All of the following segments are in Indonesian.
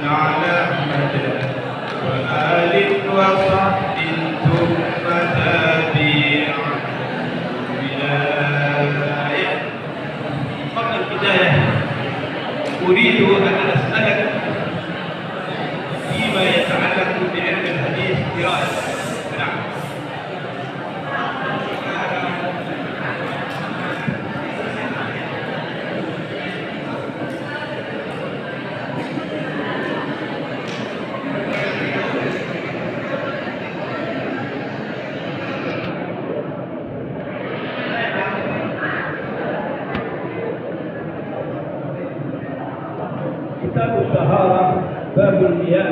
على مدى وآل وصحب ثم تابعين ولاية. قبل البداية أريد أن أسألك فيما يتعلق بعلم الحديث قراءة. نعم. كتاب الطهارة باب المياه.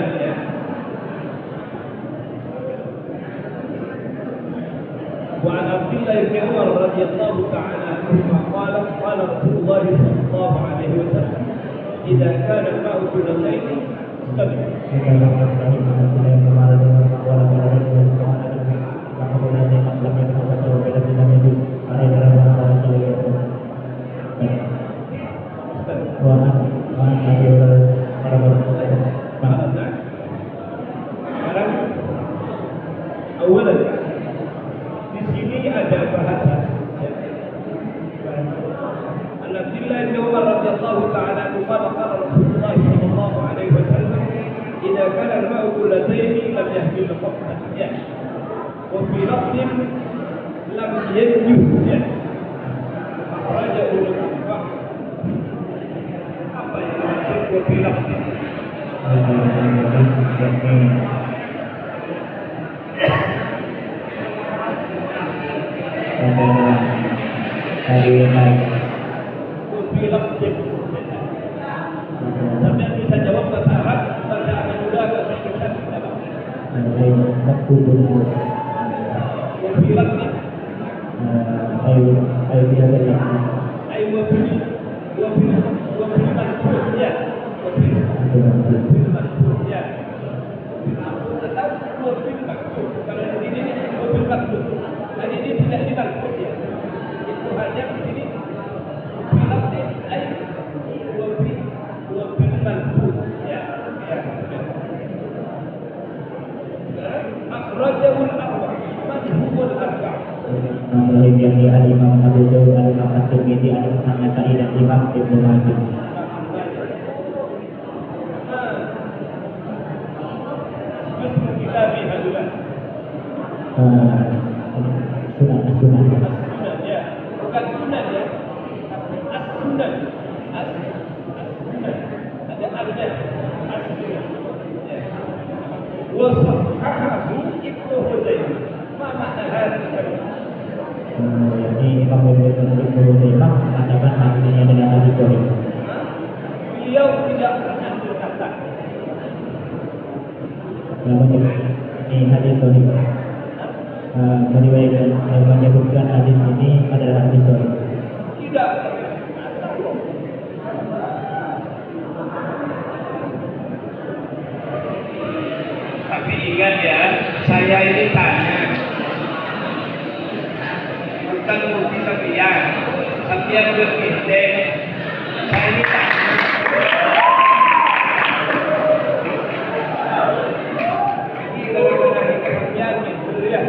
وعن عبد الله بن عمر رضي الله تعالى عنهما قال قال رسول الله صلى الله عليه وسلم إذا كان الماء كل الليل استبق. أولا di sini ada bahasa An-Abdillah bin Umar radhiyallahu ta'ala anhu qala qala Rasulullah sallallahu alaihi wasallam idza kana al-ma'u kullatayn lam yahmil qat'an ya wa fi lafdhin lam yanjuh ya akhrajahu al-Bukhari. Apa yang dimaksud wa fi lafdhin? Sampai bisa jawab bahasa Arab, bahasa Arab juga bahasa Indonesia bisa. Dari Al-Imam Abu Dawud, Al-Imam At-Tirmidzi, Al-Imam Nasa'i dan Imam Ibnu Majah. Sunnah. Ya, bukan sunnah ya. As-sunnah. As-sunnah. Ada artinya. As-sunnah. Ya. Wa sahahahu Ibnu Huzaimah. Ma makna hadis? Jadi Imam Ibnu Huzaimah mengatakan hadisnya adalah hadis sahih. Beliau tidak pernah berkata. Namun ini hadis sahih. Meriwayatkan menyebutkan hadis ini adalah hadis sahih. Tidak. Tapi ingat ya, saya ini tanya. Bukan mufti Sapian berpindah. Saya ini tanya. Ini kalau kita kerjaan itu ya.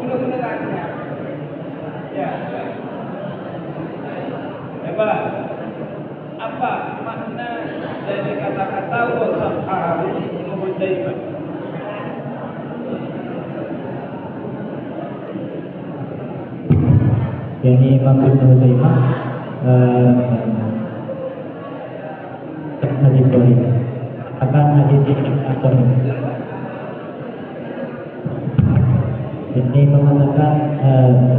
Benar-benar tanya. Ya. Coba. Apa makna dari kata-kata wasahahu Ibnu Huzaimah? Jadi Imam Ibnu Huzaimah hadis sahih. Akan hadis ini sahih. Ini mengatakan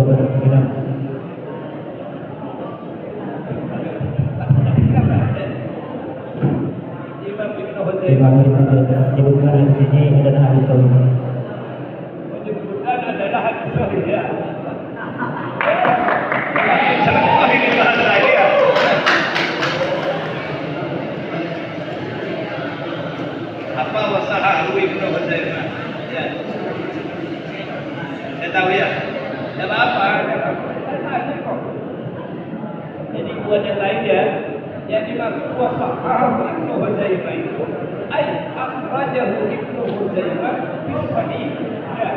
beberapa Imam Ibnu Huzaimah menyebutkan hadis ini adalah hadis sahih. Menyebutkan adalah hadis sahih ya. Salah ini bahasa ya. Apa wasahahu Ibnu Huzaimah? Ya. Saya tahu ya. Tidak apa-apa. Jadi buat yang lain ya. yang dimaksud wasaqahu Ibnu Huzaimah itu ay akhrajahu Ibnu Huzaimah fi sahih. Ya,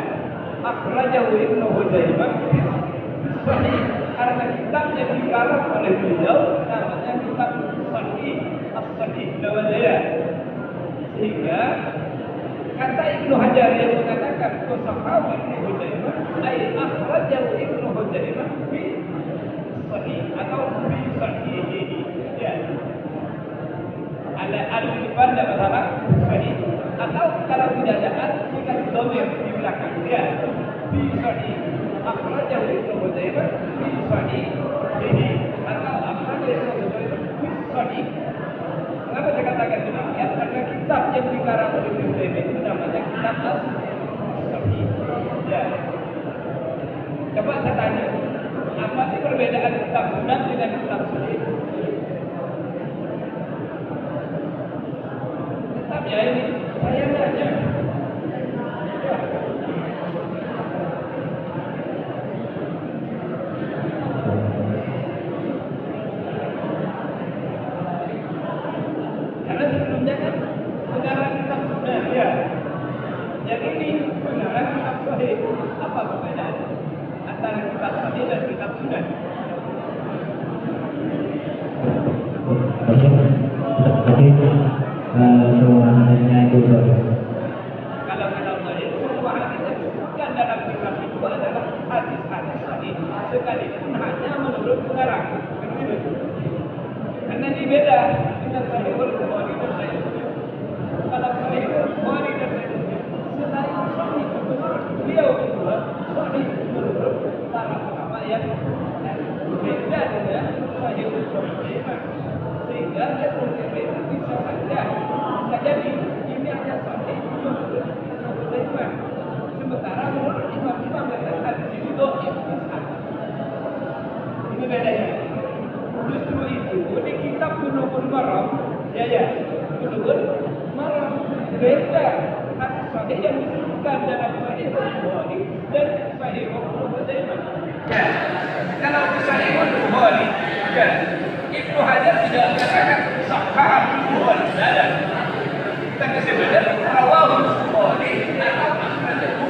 akhrajahu Ibnu Huzaimah fi sahih karena kitab yang dikarang oleh beliau namanya kitab Sahih As-Sahih namanya. Sehingga kata Ibnu Hajar yang mengatakan wasaqahu Ibnu Huzaimah ay akhrajahu Ibnu Huzaimah fi sahih atau fi sahihi. Ya. Ada alif pada masalah sahih atau kalau tidak ada alif kita dhamir di belakang dia fi sahih akhrajahu Ibnu Huzaimah fi sahih atau akhrajahu Ibnu Huzaimah fi sahih. Kenapa saya katakan demikian? Karena kitab yang dikarang oleh Ibnu Huzaimah itu namanya kitab As-Sahih. Ya. Coba saya tanya, apa sih perbedaan kitab sunan dengan kitab sahih? Kitabnya ini saya nanya. Ya. Karena sebelumnya kan pengarang kitab sunan ya. Yang ini pengarang kitab sahih. Apa perbedaan antara kitab sahih dan kitab sunan? Jadi semuanya itu Kalau kitab sahih semua hadis yang disebutkan dalam kitab itu adalah hadis-hadis sahih sekalipun hanya menurut pengarang. Begitu. Karena ini beda dengan Sahihul Bukhari dan Sahih Muslim. Kalau Sahihul Bukhari dan Sahih Muslim selain sahih menurut beliau berdua, sahih menurut para ulama yang beda dengan Sahihul Bukhari. Sehingga dia berbeda bisa jadi ini hanya sahih menurut Sahih. Sementara menurut imam-imam yang ada di situ ini bedanya. Justru itu di kitab Bulughul Maram, ya, Bulughul Maram beda hadis sahih yang disebutkan dalam Sahih Bukhari dan Sahih Muslim. Ya, kalau di Sahih Bukhari, ya, Ibnu Hajar tidak mengatakan sahih Bukhari, tidak. Tapi sebenarnya rawahu Bukhari atau akhrajahu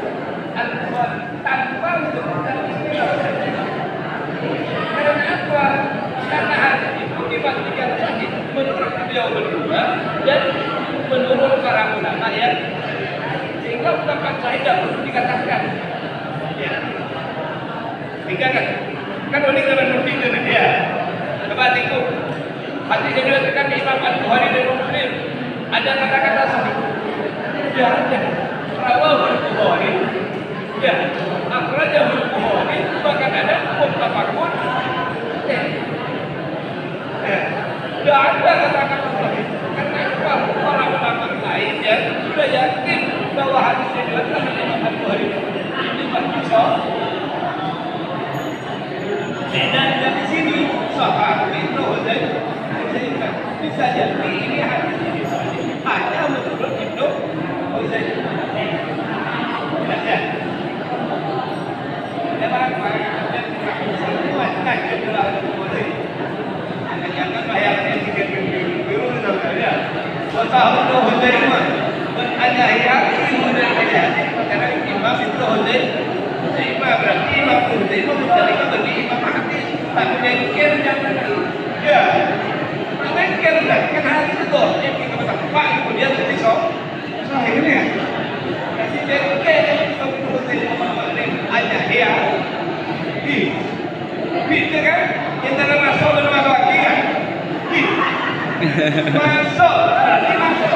Al-Bukhari tanpa menyebutkan istilah. Karena apa? Karena hadis itu dipastikan sahih menurut beliau berdua dan menurut para ulama ya, sehingga ungkapan sahih tidak perlu dikatakan. Ya, sehingga kan unik dengan mufti itu ya. Coba tengok hadis yang diriwayatkan Imam Al-Bukhari dan Muslim ada kata-kata sahih. Ya, rawahu Al-Bukhari. Ya, akhrajahu Al-Bukhari bahkan ada muttafaqun. Tidak ada kata-kata sahih. Karena para ulama lain yang sudah yakin bahwa hadis yang diriwayatkan oleh Imam Al-Bukhari ini pasti sahih. Dan dari sini sahih Ibnu Huzaimah bisa jadi ini hadis ini sahih hanya menurut Ibnu Huzaimah. Ya. Jangan bayarnya tiga biru namanya. Wasahulu Huzaimah ada yakin Huzaimah karena Imam Ibnu Huzaimah berarti Imam Huzaimah mencari bagi Imam hadis tapi mengkir jangan ya mengkir kan hadis itu yang kita katakan Pak kemudian jadi sahih ini ya jadi mengkir Imam Ibnu Huzaimah ada ya itu kan yang dalam masuk dan masuk lagi kan masuk berarti masuk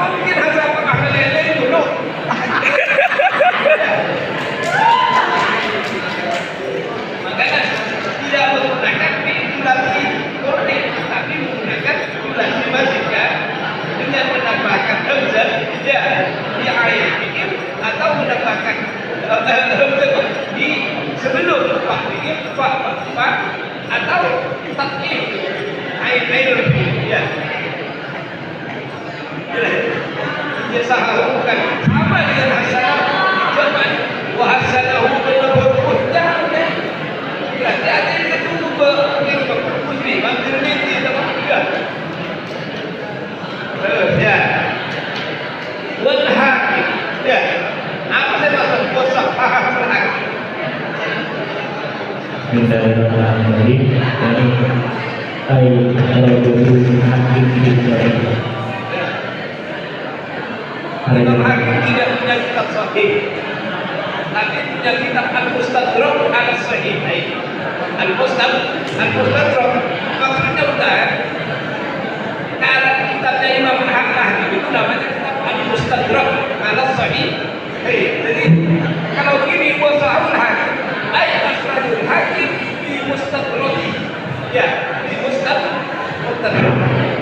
mungkin hasil pengahlian dulu. Makanya tidak menggunakan pilulasi kornik, tapi menggunakan pilulasi basic ya. di air fikir atau menambahkan di sebelum Pak fikir Pak atau tatkir air lebih ya. Dia sahabat bukan sama dengan hasanah zaman wa hasanahu berlebihan jangan berarti ada yang ketemu muslim hampir nanti dapat juga ya wal hakim ya apa saya maksud puasa hakim Bismillahirrahmanirrahim. Ai al-Hakim Imam Hakim tidak punya kitab sahih, tapi punya kitab Al-Mustadrak al-Sahihain. Al-Mustadrak maksudnya bukan karena kitabnya Imam Hakim itu namanya kitab Al-Mustadrak al-Sahihain. Jadi kalau gini Wasa'ul Hakim ayat Asradul Hakim di Mustadrak ya, di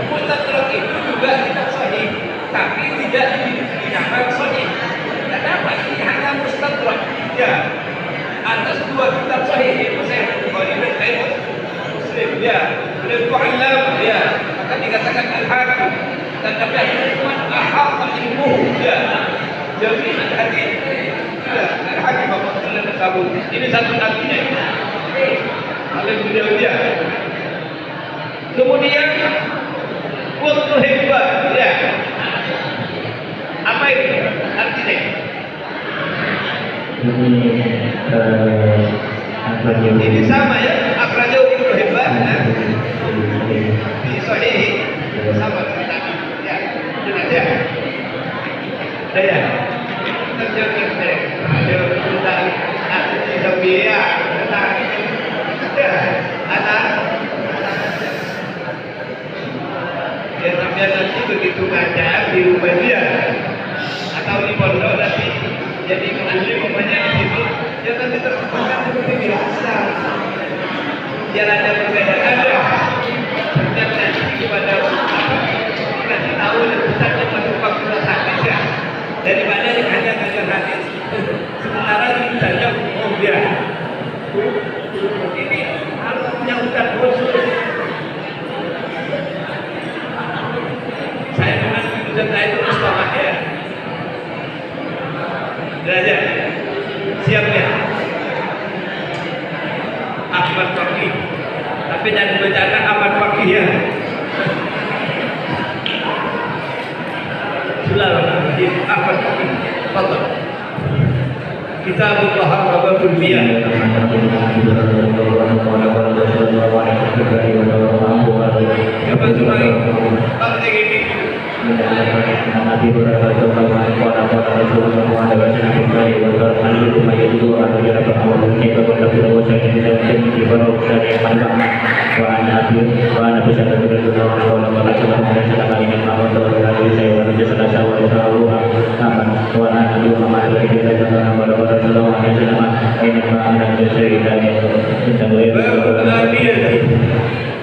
Mustadrak itu juga kitab sahih tapi tidak dinamakan sahih. Kenapa? Ini hanya mustadrak. Ya, atas dua kitab sahih yaitu Sahih Bukhari dan Sahih Muslim. Ya, dan Mu'allam. Ya, maka dikatakan al-Hakim. Dan tapi al-Hikmat ahaq ilmu. Ya, jadi hadis. Ya, al-Hakim apabila tersabut. Ini satu artinya. Oleh beliau dia. Kemudian waktu hebat. Ya. Apa itu artinya? Ini sama ya, akhrajahu Ibnu Hibban di Sahih sama tadi. Ya, benar ya. Saya terjadi ada tentang Zabia tentang anak ya sampai nanti begitu ngajar di rumah dia atau di pondok nanti jadi ahli pokoknya di situ dia nanti terpaksa seperti biasa dia ada perbedaan ya setiap nanti kepada nanti tahu dan besarnya masuk fakultas hadis ya daripada yang hanya ngajar hadis sementara ini saja dia ini harus punya ustaz khusus. Saya kenal ustaz saya itu Mustafa ya derajat siapnya Ahmad Fakih tapi jangan bercanda Ahmad Fakih ya Sulawesi Ahmad Fakih foto Kitabullah Rabbil Biya apa cuma kalau ini Nabi berkata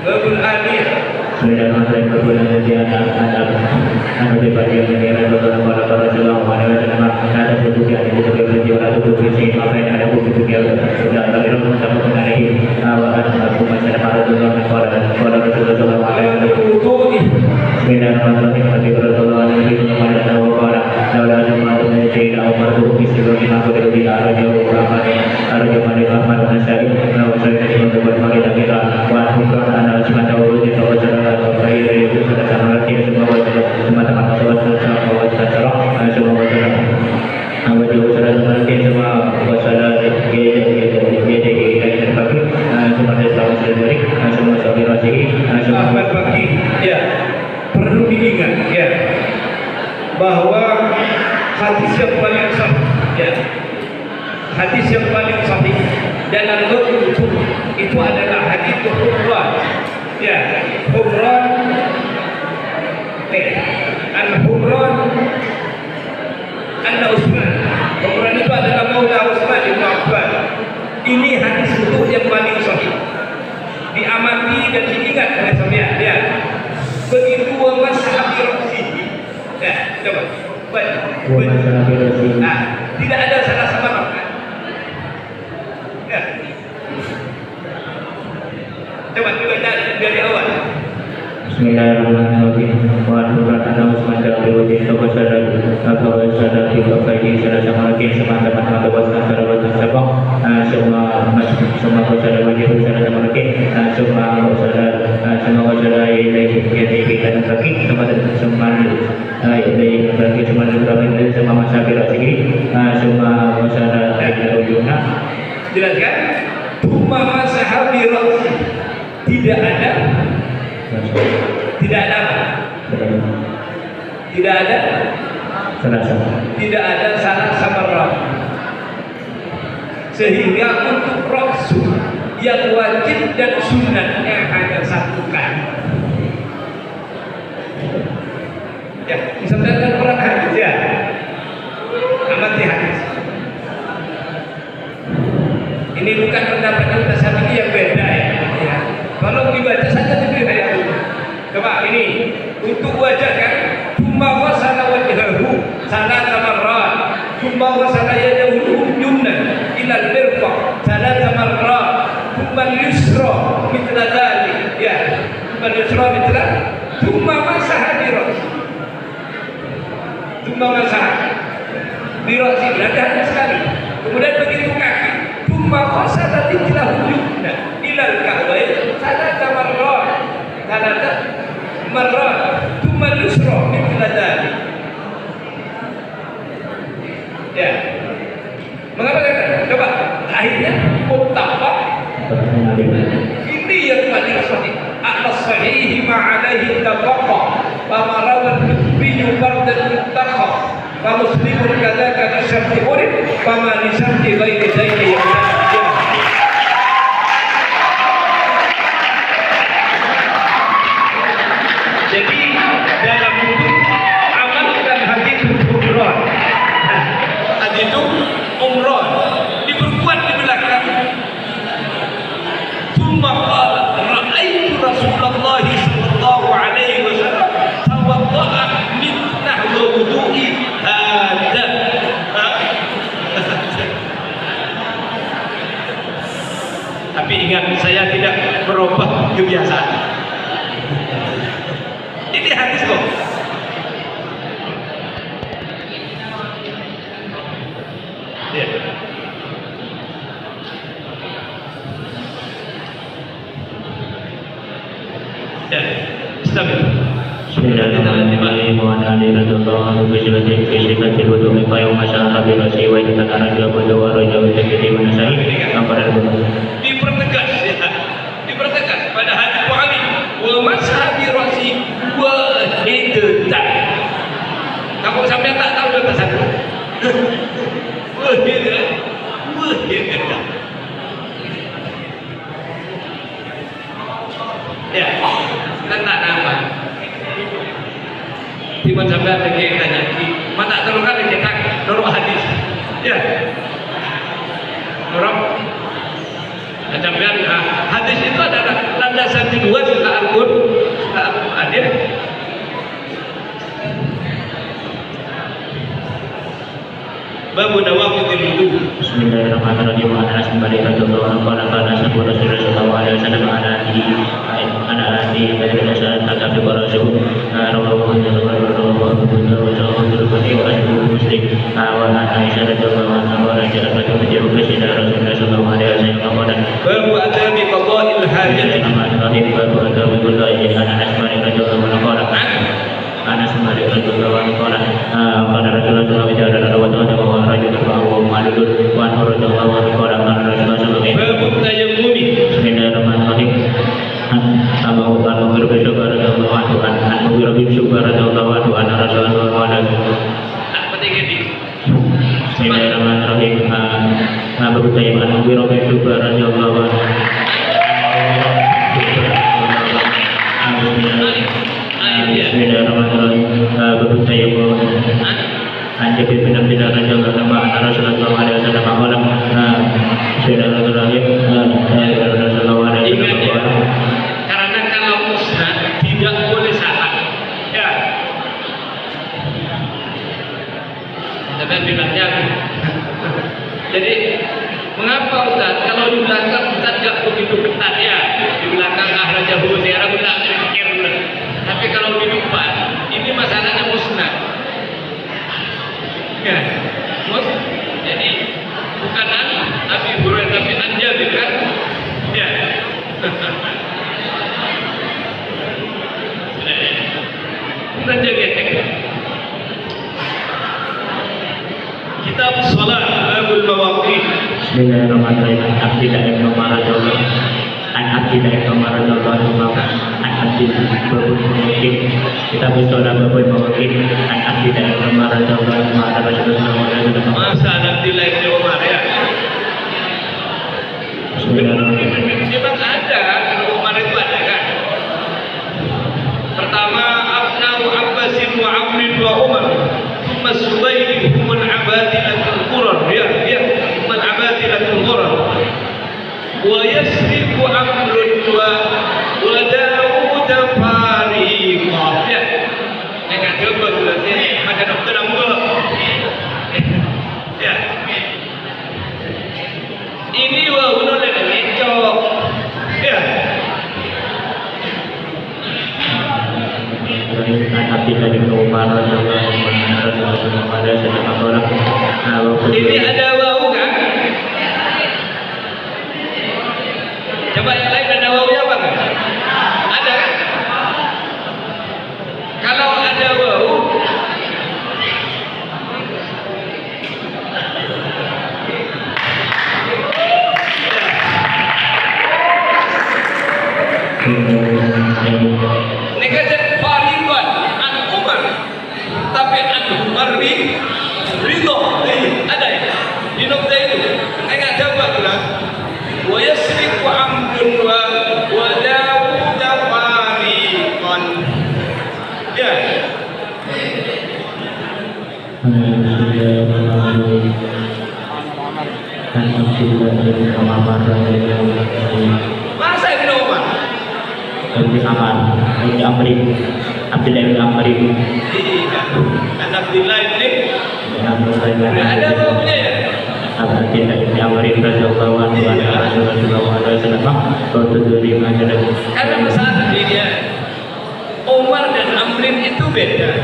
Babul Adil dan masalah perbuatan dia anak pribadi yang mengira beberapa para Rasulullah ada buku yang itu berarti orang itu berisi apa yang ada buku yang sudah terlalu sama mengenai awal aku masalah para Rasulullah ada buku dan masalah yang mati Rasulullah itu pada tahu orang dalam semua itu Umar itu istilah lima kali di arah jauh arah mana Ahmad Nasai saya itu berbagai kita buat bukan anak semata urut itu cara baik dari itu sudah sama lagi semua teman-teman semua Amba juga sudah mengerti semua masalah semua Islam sendiri semua sahabat Rasul Ahmad Fakih ya perlu diingat ya bahwa hadis yang paling sahih ya hadis yang paling sahih dalam itu adalah hadis Humran ya Humran Al-Humran Anna Utsman Humran itu adalah Maula Utsman bin Affan ini hadis itu yang paling sahih diamati dan diingat oleh sampean ya begitu wa masahabi rafihi ya coba wa masalah birasi. Nah, tidak ada salah sama kan? Ya. Coba dibaca dari awal. Bismillahirrahmanirrahim. Wa nurana usmada biwajhi tawassadat tawassadat bi baiti salasa malakin teman-teman tawassadat tawassadat sabang semua wassadat wajhi salasa malakin semua wassadat ilaihi kita bagi semua ilaihi bagi semua masyarakat sendiri semua wassadat ilaihi. Jelaskan. Tuma masahabi rasi. Tidak ada apa? Tidak ada tidak ada salah sama Rabb. Sehingga untuk Rasul yang wajib dan sunatnya hanya satu kali. Ya, disampaikan orang hadis ya. Amati hadis. Ini bukan pendapat kita Syafi'i yang beda ya. Kalau dibaca saja diberi ayat itu. Coba ini untuk wajah kan, tumma wasala wajhahu salata marrat, tumma wasala yadahu yumna ila al-mirfaq salata marrat, tumma al-yusra mithla dhalik ya, tumma al-yusra mithla tumma masaha bi ra'si, tumma masaha bi ra'si ada sekali. Kemudian begitu kaki, tumma wasala rijlahu yumna ila al-ka'bayn salata marrat, tumma al-yusra mithla dhalik. Ya. Mengapa kata? Coba akhirnya muttafaq. Ini yang paling sahih. Atas sahihi ma'alaihi tafaqa. Fama rawat nukbiyu bardan muttaqa. Fa muslimun kadaka nasyarti urib. Fama nisyarti ghairi zaini yang jadi dalam hukum amalkan hadis umroh. Hadis itu umroh diperkuat di belakang. Tsumma qala ra'aitu Rasulullah sallallahu alaihi wasallam tawadda'a min nahwi wudu'i hadza. Tapi ingat, saya tidak merubah kebiasaan. Ini hadis kok. Ya. Ya. Bismillahirrahmanirrahim. Wa ali radhiyallahu anhu bismillahi fi sifatil wudu'i fa yawma sya'a bi rasi wa idza kana rajul wa rajul takidi wa nasai amara dipertegas ya. Dipertegas pada hadis Bukhari wa mashabi rasi wa idza. Kamu sampai tak tahu bahasa satu. Wah idza. Ya, tentang apa? Tiba sampai ada yang tanya, mana terluka di cetak nurut hadis? Ya, nurut. Sampai hadis itu adalah landasan kedua setelah Al-Quran. Ada. Babu nawaqidil wudu. Bismillahirrahmanirrahim. Anas bin Malik radhiyallahu anhu qala sahabu Rasulullah sallallahu alaihi wasallam ana ati dari dasar kata Rasul rawahu Muslim wa Aisyah radhiyallahu anha wa raja'at menjawab kepada Rasulullah sallallahu alaihi wasallam. Babu adabi qada'il hajat. Babu adabi qada'il hajat. Anas bin Malik radhiyallahu anhu qala Anas bin Malik radhiyallahu anhu qala Rasulullah sallallahu alaihi wasallam wa rajul wa malul wa radhiyallahu anhu qala Rasulullah sallallahu alaihi wasallam. Babu tayammumi. Bismillahirrahmanirrahim. Abu Bakar radhiyallahu anhu an Abi Syukur radhiyallahu anhu an Rasulullah sallallahu alaihi wasallam. Bismillahirrahmanirrahim. Abu Tayyib an Abi Syukur radhiyallahu anhu. Bismillahirrahmanirrahim. Abu Tayyib an Jabir bin Abdullah radhiyallahu anhu an Rasulullah sallallahu alaihi wasallam qala Bismillahirrahmanirrahim. Rasulullah alaihi wasallam. Karena kalau musnad tidak boleh salah. Ya. Jangan bilang jago. Jadi mengapa Ustaz? Kalau di belakang Ustaz nggak begitu ketat ya, di belakang Raja Husera udah mikir. Tapi kalau di depan, ini masalahnya musnad. Ya, jadi bukan Abi Hurairah tapi Anjabir kan? Ya. Kita jaga teknik. Kitab Salat Babul Mawaqit. Bismillahirrahmanirrahim. Abdillah ibn Umar radhiyallahu an Abdillah ibn Umar radhiyallahu an Abdillah babul mawaqit. Kitab Salat Babul Mawaqit an Abdillah ibn Umar radhiyallahu an Rasulullah. Masa Abdillah ibn Umar ya? Bismillahirrahmanirrahim. Memang ada, kalau Umar itu ada kan? Pertama Abna'u Abbasin wa Amrin wa Umar. Thumma Zubairi humul abadilatul qurar. Ya, humul abadilatul qurar. Wa yasriku Amrun wa Dawud fariqah. Ya. Jangan coba dulu sini, maka dokter ambil. Ya. Ini wa hunul ngecok. Ya. Abdillah ibn Umar radhiyallahu anhu. Ini ada wau kan? Coba yang lain ada wau apa kan? Ada kan? Kalau ada wau, ini kan fariqan an Umar, tapi an Umar ridho. Ada ya? Di nokta itu. Enggak coba bilang. Wa yasriku Amrun wa Dawud fariqan. Ya. Masa Ibn Umar? Abdillah bin Amr Iya. Kan Abdillah ini ada baunya ya? Abdillah bin Amr radhiyallahu anhu Rasulullah SAW. Karena masalah dia Umar dan Amrin itu beda.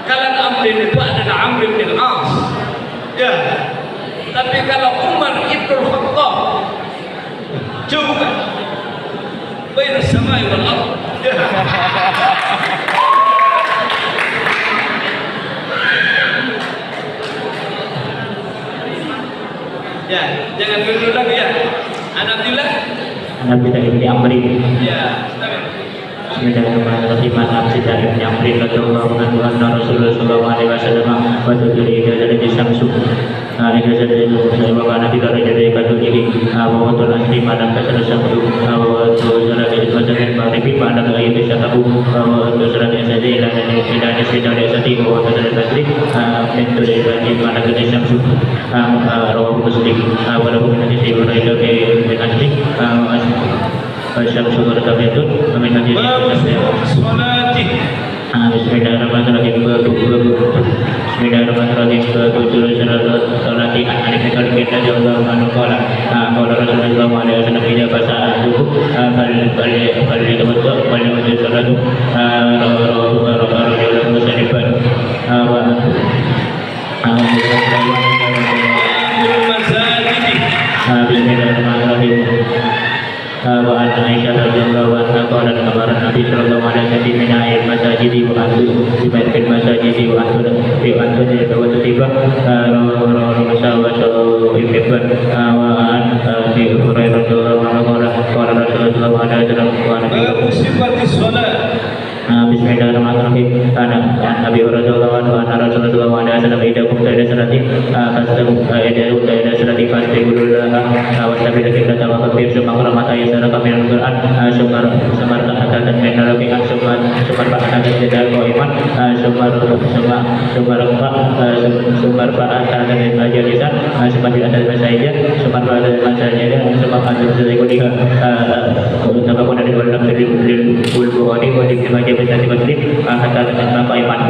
Kalau Amrin itu adalah Amrin bin As. Ya. Tapi kalau Umar itu Khattab. Coba. Baina samai wal ardh. Ya. Ya, jangan dulu lagi ya. Alhamdulillah. Abdillah bin Amr. Ya, Bismillahirrahmanirrahim. Abdillah bin Amr radhiyallahu anhu anna Rasulullah sallallahu alaihi wasallam wa tudri dari Samsu. Ini jadi saya bahkan kita dari kado ini bahwa Tuhan terima dan kasih Samsu bahwa Tuhan dari macam baribi pada kali ini saya tahu bahwa Tuhan yang saja dan tidak ada sati bahwa Tuhan dari pintu dari bagi pada kali Samsu rawu muslim walaupun nanti saya berada di asli Syamsu berkabitun kami nanti salati. Bismillahirrahmanirrahim. Bismillahirrahmanirrahim. Salati alaihi kita jauh anu qala qala Rasulullah sallallahu alaihi wasallam ila fasa'aluhu bal tawaddu bal wajh salatu rawu musliman Bismillahirrahmanirrahim. Wa an Aisyah radhiyallahu anha qalat amara Nabi sallallahu alaihi wasallam min air masajidi wa antu fi baitil masajidi wa antu wa tiba rawu masawa ibn wa an Abi Hurairah radhiyallahu anhu qala Rasulullah sallallahu alaihi wasallam Babu sifati salat. Bismillahirrahmanirrahim. Nabi radhiyallahu anhu anna Rasulullah sallallahu alaihi wasallam idakum ta'ala salati salati fastaqulullah wa sabila kita tawa kafir summa mata yasara kamil Quran sumar ta'atan min rabi'an sumar ba'atan jadal qaiman sumar ba'atan min majalisan sumar ba'atan masajid sumar ba'atan masajid sumar ba'atan zikriha tabaqun dari dalam dari Bukhari wa di majlis Masjid Masjid hatta dengan Bapak Iman.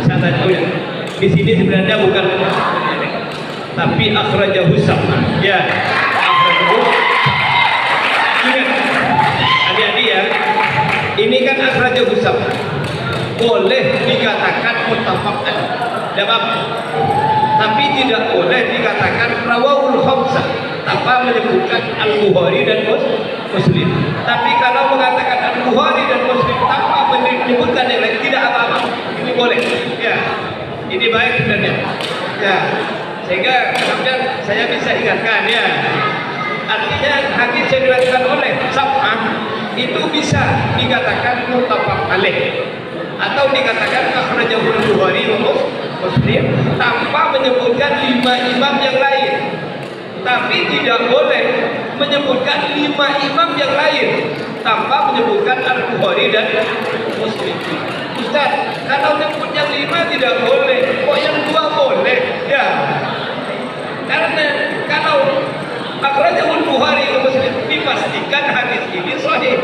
Sangat mulia. Di sini sebenarnya bukan, tapi akhrajahu sab'ah. Ya, akhrajahu. Ingat, adik-adik ya, ini kan akhrajahu sab'ah. Boleh dikatakan muttafaq alaih, tidak apa-apa. Tapi tidak boleh dikatakan rawahul khamsah tanpa menyebutkan Al-Bukhari dan Muslim. Tapi kalau mengatakan Al-Bukhari dan Muslim tanpa menyebutkan yang lain, tidak apa-apa. Ini boleh. Ya, ini baik sebenarnya. Ya, sehingga kemudian saya bisa ingatkan ya. Artinya hadis yang diriwayatkan oleh sab'ah itu bisa dikatakan muttafaq alaih atau dikatakan akhrajahu Al-Bukhari wa Muslim tanpa menyebutkan 5 imam yang lain. Tapi tidak boleh menyebutkan 5 imam yang lain tanpa menyebutkan Al-Bukhari dan Muslim. Ustaz, kalau menyebut yang 5 tidak boleh, kok yang 2 boleh? Ya, karena kalau akhrajahu Al-Bukhari wa Muslim dipastikan hadis ini sahih.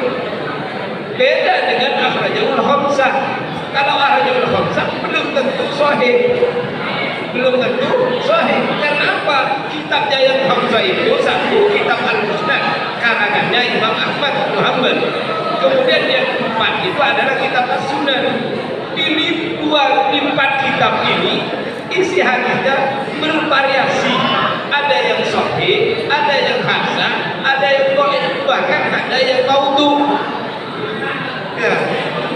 Beda dengan akhrajahu Al-Khamsah. Kalau akhrajahu Al-Khamsah belum tentu sahih. Belum tentu sahih. Karena apa? Kitabnya yang Khamsah itu satu kitab Al-Musnad karangannya Imam Ahmad bin Hanbal. Kemudian yang 4 itu adalah kitab As-Sunan. Di 4 kitab ini isi hadisnya bervariasi. Ada yang sahih, ada yang hasan, ada yang dhaif, bahkan ada yang maudhu. Ya,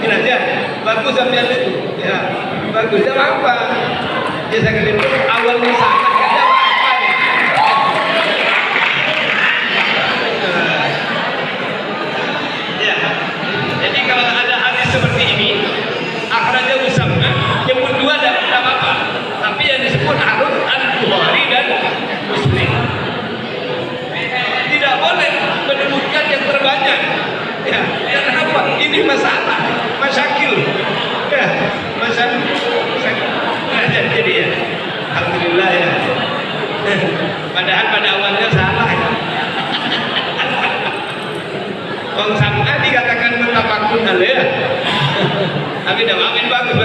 ini aja. Bagus sampai itu. Ya, bagus. Tidak apa-apa. Ya saya kata awalnya sangat tidak apa-apa nih. Ya. Jadi kalau ada hadis seperti ini, akhrajahu sab'ah, yang kedua tidak apa-apa. Tapi yang disebut harus Al-Bukhari dan Muslim. Tidak boleh menyebutkan yang terbanyak. Ya, kenapa? Ini masalah, masyakil. Ya, masyakil. Nah, jadi ya, alhamdulillah ya. Padahal pada awalnya salah. Wong sab'ah dikatakan muttafaqun alaih. Tapi dah amin bagus.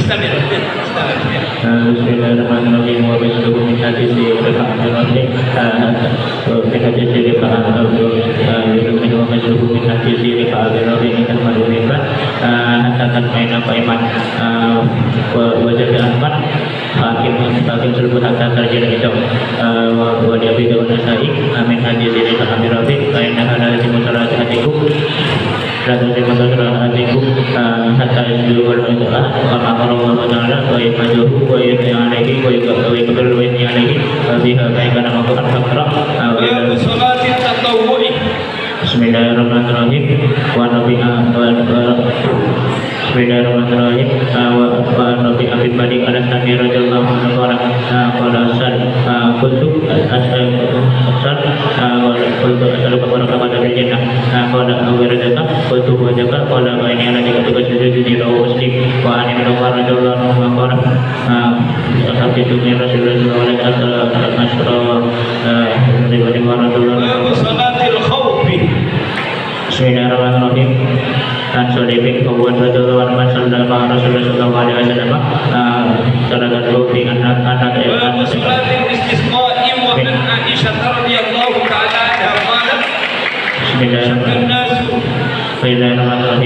Bismillahirrahmanirrahim. Wa bismillahi min hadisi Rifa'ah bin Rafi' min hadisi Rifa'ah bin Rafi' wa bismillahi min hadisi Rifa'ah bin Rafi' indah madhurifah hatta maina qaiman wa jabi ahmad hakim tersebut hatta terjadi itu wa diabi wa nasai min hadisi Rifa'ah bin Rafi' kaina hadal musalah hatiku dan terima kasih hatiku hatta yuwal itulah Allah Taala wa yajruhu wa ya'alaihi wa yaqbalu wa ya'alaihi biha baikana maqam fakra wa salati tatawwu'i. Bismillahirrahmanirrahim. Wa nabi'a Bismillahirrahmanirrahim. Wa nabi Abi Bakar Al-Sani radhiyallahu anhu qala kuntu asal kepada dari jannah qala awradaka kuntu wajaka qala wa ini ala jika sujud di rawu muslim wa ani min Umar radhiyallahu anhu qala sahabat itu Rasulullah sallallahu alaihi wasallam masyra dari radhiyallahu anhu salatil khawfi. Bismillahirrahmanirrahim. Dan sodebik kawan radhiyallahu anhu sallallahu Rasulullah sallallahu alaihi wasallam sarakat di anak-anak wa salatil istisqa'i wa min Aisyah radhiyallahu ta'ala anha qalat Bismillahirrahmanirrahim.